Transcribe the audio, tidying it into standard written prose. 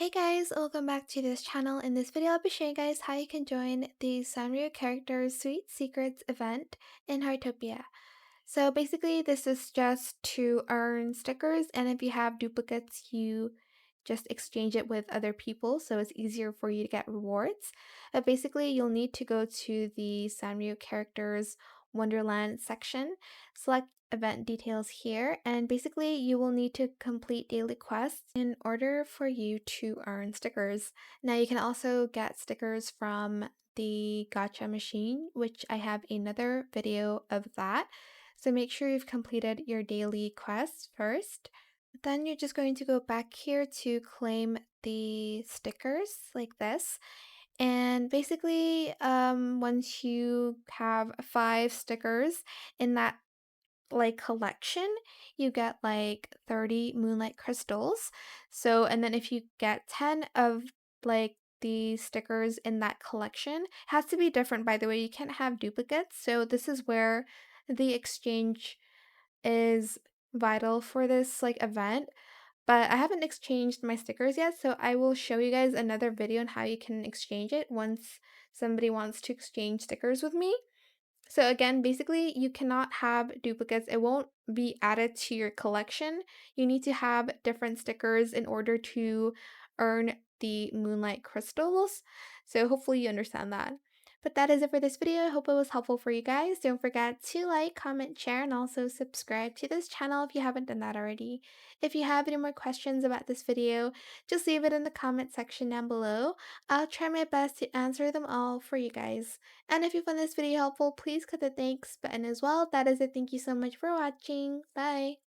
Hey guys, welcome back to this channel. In this video, I'll be showing you guys how you can join the Sanrio Character Sweet Secrets event in Heartopia. So basically, this is just to earn stickers, and if you have duplicates, you just exchange it with other people, so it's easier for you to get rewards. But basically, you'll need to go to the Sanrio Characters Wonderland section, select event details here, and basically you will need to complete daily quests in order for you to earn stickers. Now you can also get stickers from the gacha machine, which I have another video of that. So make sure you've completed your daily quests first. Then you're just going to go back here to claim the stickers like this. And basically, once you have 5 stickers in that collection, you get like 30 Moonlight Crystals. So, and then if you get 10 of the stickers in that collection, it has to be different, by the way. You can't have duplicates. So this is where the exchange is vital for this event. But I haven't exchanged my stickers yet, so I will show you guys another video on how you can exchange it once somebody wants to exchange stickers with me. So again, basically, you cannot have duplicates. It won't be added to your collection. You need to have different stickers in order to earn the Moonlight Crystals. So hopefully you understand that. But that is it for this video. I hope it was helpful for you guys. Don't forget to like, comment, share, and also subscribe to this channel if you haven't done that already. If you have any more questions about this video, just leave it in the comment section down below. I'll try my best to answer them all for you guys. And if you found this video helpful, please click the thanks button as well. That is it. Thank you so much for watching. Bye!